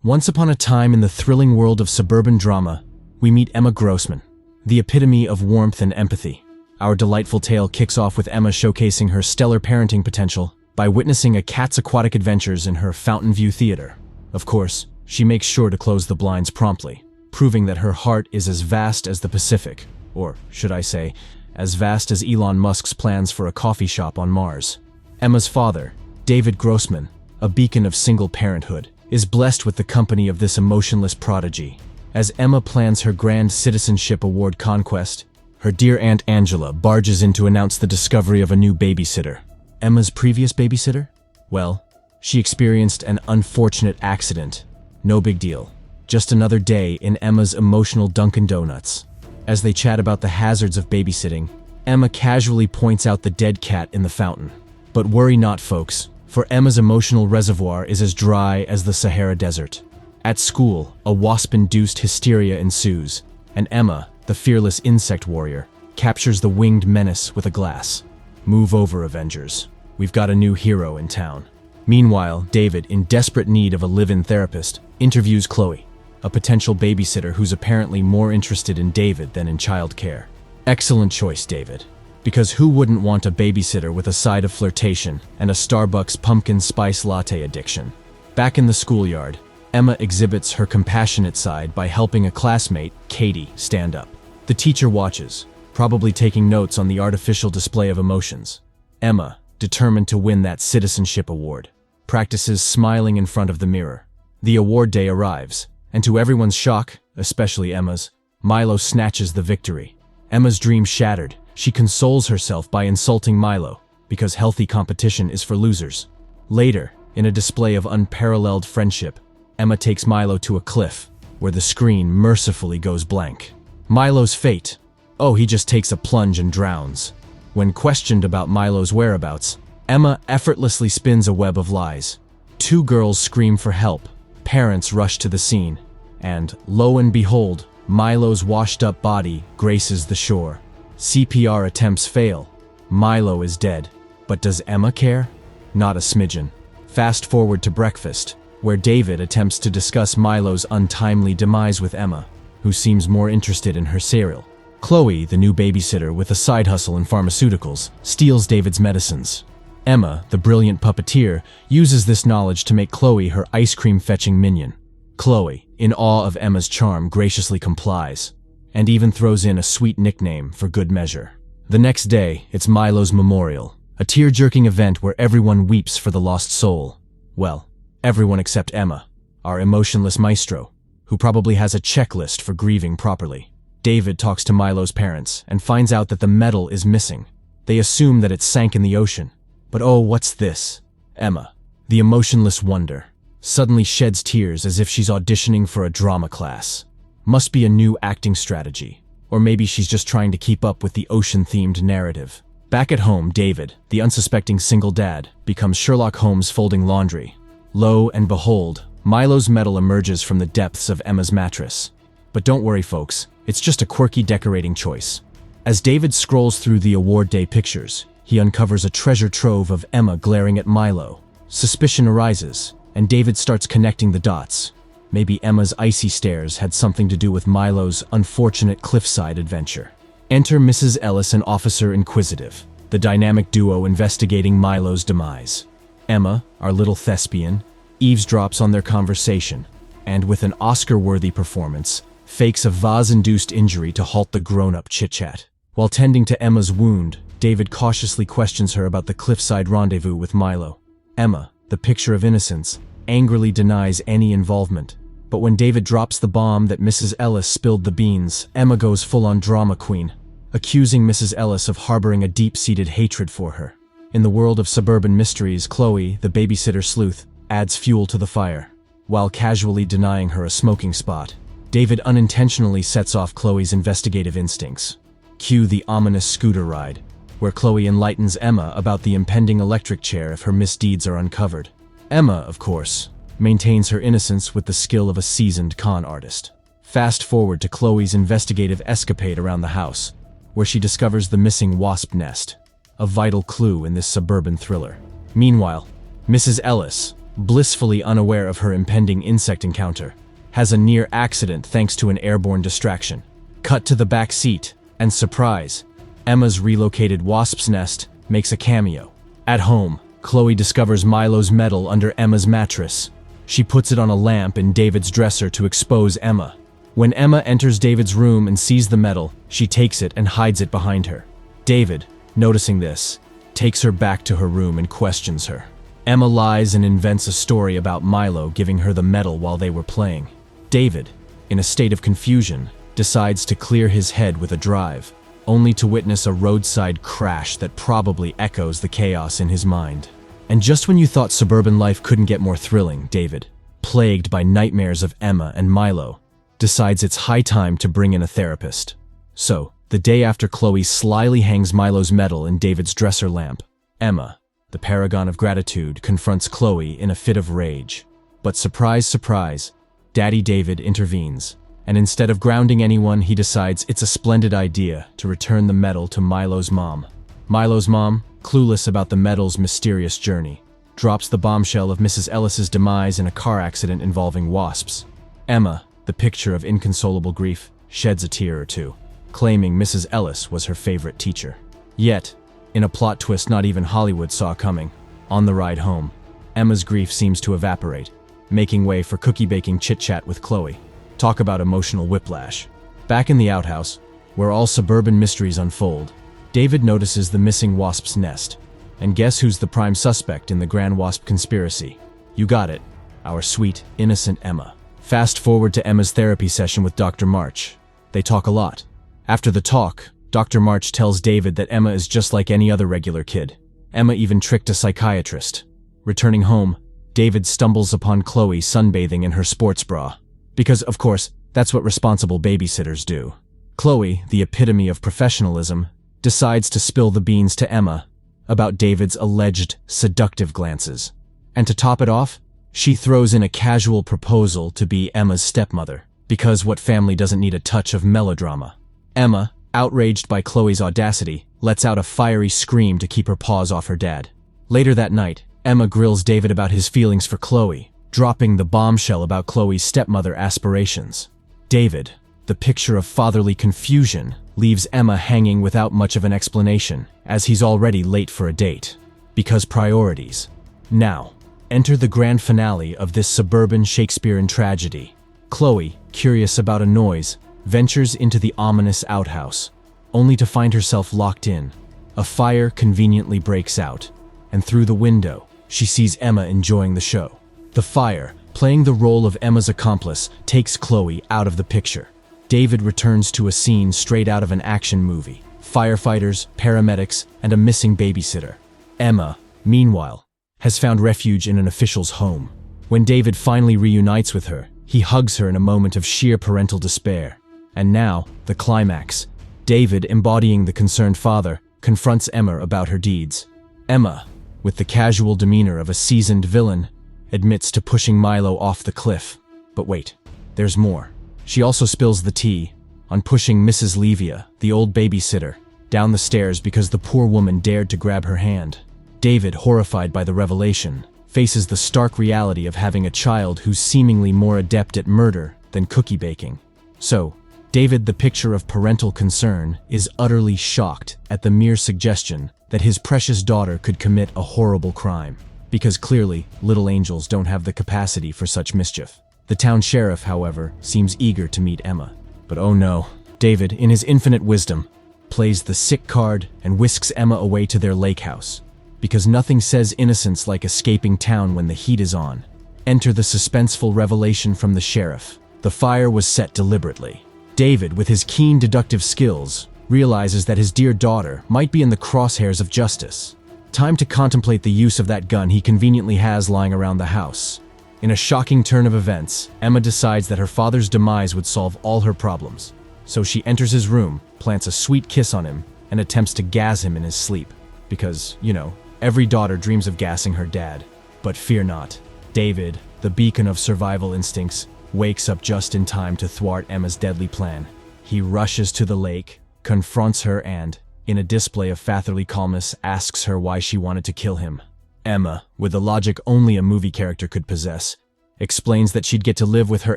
Once upon a time in the thrilling world of suburban drama, we meet Emma Grossman, the epitome of warmth and empathy. Our delightful tale kicks off with Emma showcasing her stellar parenting potential by witnessing a cat's aquatic adventures in her Fountain View theater. Of course, she makes sure to close the blinds promptly, proving that her heart is as vast as the Pacific, or should I say, as vast as Elon Musk's plans for a coffee shop on Mars. Emma's father, David Grossman, a beacon of single parenthood, is blessed with the company of this emotionless prodigy. As Emma plans her grand citizenship award conquest, her dear Aunt Angela barges in to announce the discovery of a new babysitter. Emma's previous babysitter? Well, she experienced an unfortunate accident. No big deal. Just another day in Emma's emotional Dunkin' Donuts. As they chat about the hazards of babysitting, Emma casually points out the dead cat in the fountain. But worry not, folks, for Emma's emotional reservoir is as dry as the Sahara Desert. At school, a wasp-induced hysteria ensues, and Emma, the fearless insect warrior, captures the winged menace with a glass. Move over, Avengers. We've got a new hero in town. Meanwhile, David, in desperate need of a live-in therapist, interviews Chloe, a potential babysitter who's apparently more interested in David than in childcare. Excellent choice, David. Because who wouldn't want a babysitter with a side of flirtation and a Starbucks pumpkin spice latte addiction? Back in the schoolyard, Emma exhibits her compassionate side by helping a classmate, Katie, stand up. The teacher watches, probably taking notes on the artificial display of emotions. Emma, determined to win that citizenship award, practices smiling in front of the mirror. The award day arrives, and to everyone's shock, especially Emma's, Milo snatches the victory. Emma's dream shattered, she consoles herself by insulting Milo, because healthy competition is for losers. Later, in a display of unparalleled friendship, Emma takes Milo to a cliff, where the screen mercifully goes blank. Milo's fate? Oh, he just takes a plunge and drowns. When questioned about Milo's whereabouts, Emma effortlessly spins a web of lies. Two girls scream for help, parents rush to the scene, and, lo and behold, Milo's washed-up body graces the shore. CPR attempts fail. Milo is dead. But does Emma care? Not a smidgen. Fast forward to breakfast, where David attempts to discuss Milo's untimely demise with Emma, who seems more interested in her cereal. Chloe, the new babysitter with a side hustle in pharmaceuticals, steals David's medicines. Emma, the brilliant puppeteer, uses this knowledge to make Chloe her ice cream-fetching minion. Chloe, in awe of Emma's charm, graciously complies, and even throws in a sweet nickname for good measure. The next day, it's Milo's memorial, a tear-jerking event where everyone weeps for the lost soul. Well, everyone except Emma, our emotionless maestro, who probably has a checklist for grieving properly. David talks to Milo's parents and finds out that the medal is missing. They assume that it sank in the ocean. But oh, what's this? Emma, the emotionless wonder, suddenly sheds tears as if she's auditioning for a drama class. Must be a new acting strategy. Or maybe she's just trying to keep up with the ocean-themed narrative. Back at home, David, the unsuspecting single dad, becomes Sherlock Holmes folding laundry. Lo and behold, Milo's medal emerges from the depths of Emma's mattress. But don't worry, folks, it's just a quirky decorating choice. As David scrolls through the award day pictures, he uncovers a treasure trove of Emma glaring at Milo. Suspicion arises, and David starts connecting the dots. Maybe Emma's icy stares had something to do with Milo's unfortunate cliffside adventure. Enter Mrs. Ellis and Officer Inquisitive, the dynamic duo investigating Milo's demise. Emma, our little thespian, eavesdrops on their conversation, and with an Oscar-worthy performance, fakes a vase-induced injury to halt the grown-up chit-chat. While tending to Emma's wound, David cautiously questions her about the cliffside rendezvous with Milo. Emma, the picture of innocence, angrily denies any involvement. But when David drops the bomb that Mrs. Ellis spilled the beans, Emma goes full-on drama queen, accusing Mrs. Ellis of harboring a deep-seated hatred for her. In the world of suburban mysteries, Chloe, the babysitter sleuth, adds fuel to the fire. While casually denying her a smoking spot, David unintentionally sets off Chloe's investigative instincts. Cue the ominous scooter ride, where Chloe enlightens Emma about the impending electric chair if her misdeeds are uncovered. Emma, of course, maintains her innocence with the skill of a seasoned con artist. Fast forward to Chloe's investigative escapade around the house, where she discovers the missing wasp nest, a vital clue in this suburban thriller. Meanwhile, Mrs. Ellis, blissfully unaware of her impending insect encounter, has a near accident thanks to an airborne distraction. Cut to the back seat, and surprise, Emma's relocated wasp's nest makes a cameo. At home, Chloe discovers Milo's medal under Emma's mattress. She puts it on a lamp in David's dresser to expose Emma. When Emma enters David's room and sees the medal, she takes it and hides it behind her. David, noticing this, takes her back to her room and questions her. Emma lies and invents a story about Milo giving her the medal while they were playing. David, in a state of confusion, decides to clear his head with a drive, only to witness a roadside crash that probably echoes the chaos in his mind. And just when you thought suburban life couldn't get more thrilling, David, plagued by nightmares of Emma and Milo, decides it's high time to bring in a therapist. So, the day after Chloe slyly hangs Milo's medal in David's dresser lamp, Emma, the paragon of gratitude, confronts Chloe in a fit of rage. But surprise, surprise, Daddy David intervenes, and instead of grounding anyone, he decides it's a splendid idea to return the medal to Milo's mom. Milo's mom, clueless about the medal's mysterious journey, drops the bombshell of Mrs. Ellis's demise in a car accident involving wasps. Emma, the picture of inconsolable grief, sheds a tear or two, claiming Mrs. Ellis was her favorite teacher. Yet, in a plot twist not even Hollywood saw coming, on the ride home, Emma's grief seems to evaporate, making way for cookie-baking chit-chat with Chloe. Talk about emotional whiplash. Back in the outhouse, where all suburban mysteries unfold, David notices the missing wasp's nest. And guess who's the prime suspect in the Grand Wasp conspiracy? You got it, our sweet, innocent Emma. Fast forward to Emma's therapy session with Dr. March. They talk a lot. After the talk, Dr. March tells David that Emma is just like any other regular kid. Emma even tricked a psychiatrist. Returning home, David stumbles upon Chloe sunbathing in her sports bra. Because, of course, that's what responsible babysitters do. Chloe, the epitome of professionalism, decides to spill the beans to Emma about David's alleged seductive glances. And to top it off, she throws in a casual proposal to be Emma's stepmother, because what family doesn't need a touch of melodrama? Emma, outraged by Chloe's audacity, lets out a fiery scream to keep her paws off her dad. Later that night, Emma grills David about his feelings for Chloe, dropping the bombshell about Chloe's stepmother aspirations. David, the picture of fatherly confusion, leaves Emma hanging without much of an explanation, as he's already late for a date. Because priorities. Now, enter the grand finale of this suburban Shakespearean tragedy. Chloe, curious about a noise, ventures into the ominous outhouse, only to find herself locked in. A fire conveniently breaks out, and through the window, she sees Emma enjoying the show. The fire, playing the role of Emma's accomplice, takes Chloe out of the picture. David returns to a scene straight out of an action movie. Firefighters, paramedics, and a missing babysitter. Emma, meanwhile, has found refuge in an official's home. When David finally reunites with her, he hugs her in a moment of sheer parental despair. And now, the climax. David, embodying the concerned father, confronts Emma about her deeds. Emma, with the casual demeanor of a seasoned villain, admits to pushing Milo off the cliff. But wait, there's more. She also spills the tea on pushing Mrs. Levia, the old babysitter, down the stairs because the poor woman dared to grab her hand. David, horrified by the revelation, faces the stark reality of having a child who's seemingly more adept at murder than cookie baking. So, David, the picture of parental concern, is utterly shocked at the mere suggestion that his precious daughter could commit a horrible crime. Because clearly, little angels don't have the capacity for such mischief. The town sheriff, however, seems eager to meet Emma. But oh no, David, in his infinite wisdom, plays the sick card and whisks Emma away to their lake house. Because nothing says innocence like escaping town when the heat is on. Enter the suspenseful revelation from the sheriff. The fire was set deliberately. David, with his keen deductive skills, realizes that his dear daughter might be in the crosshairs of justice. Time to contemplate the use of that gun he conveniently has lying around the house. In a shocking turn of events, Emma decides that her father's demise would solve all her problems. So she enters his room, plants a sweet kiss on him, and attempts to gas him in his sleep. Because, you know, every daughter dreams of gassing her dad. But fear not. David, the beacon of survival instincts, wakes up just in time to thwart Emma's deadly plan. He rushes to the lake, confronts her and, in a display of fatherly calmness, asks her why she wanted to kill him. Emma, with the logic only a movie character could possess, explains that she'd get to live with her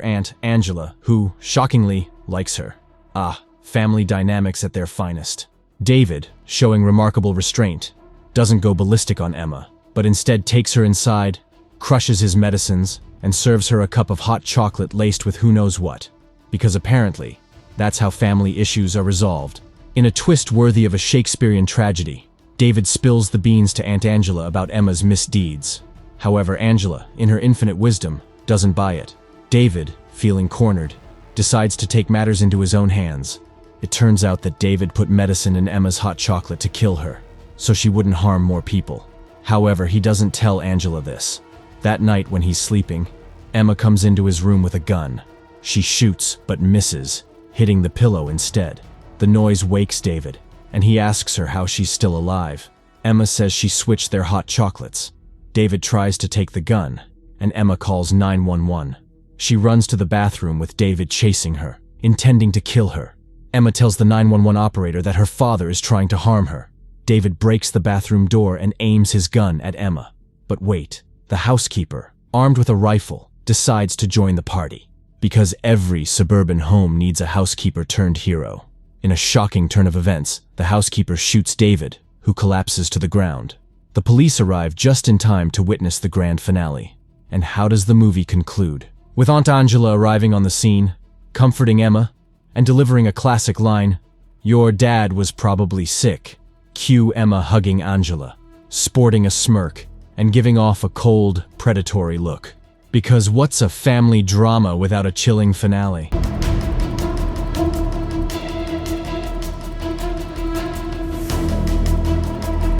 aunt, Angela, who, shockingly, likes her. Ah, family dynamics at their finest. David, showing remarkable restraint, doesn't go ballistic on Emma, but instead takes her inside, crushes his medicines, and serves her a cup of hot chocolate laced with who knows what. Because apparently, that's how family issues are resolved. In a twist worthy of a Shakespearean tragedy, David spills the beans to Aunt Angela about Emma's misdeeds. However, Angela, in her infinite wisdom, doesn't buy it. David, feeling cornered, decides to take matters into his own hands. It turns out that David put medicine in Emma's hot chocolate to kill her, so she wouldn't harm more people. However, he doesn't tell Angela this. That night when he's sleeping, Emma comes into his room with a gun. She shoots, but misses, hitting the pillow instead. The noise wakes David, and he asks her how she's still alive. Emma says she switched their hot chocolates. David tries to take the gun, and Emma calls 911. She runs to the bathroom with David chasing her, intending to kill her. Emma tells the 911 operator that her father is trying to harm her. David breaks the bathroom door and aims his gun at Emma. But wait, the housekeeper, armed with a rifle, decides to join the party. Because every suburban home needs a housekeeper turned hero. In a shocking turn of events, the housekeeper shoots David, who collapses to the ground. The police arrive just in time to witness the grand finale. And how does the movie conclude? With Aunt Angela arriving on the scene, comforting Emma, and delivering a classic line, "Your dad was probably sick." Cue Emma hugging Angela, sporting a smirk, and giving off a cold, predatory look. Because what's a family drama without a chilling finale?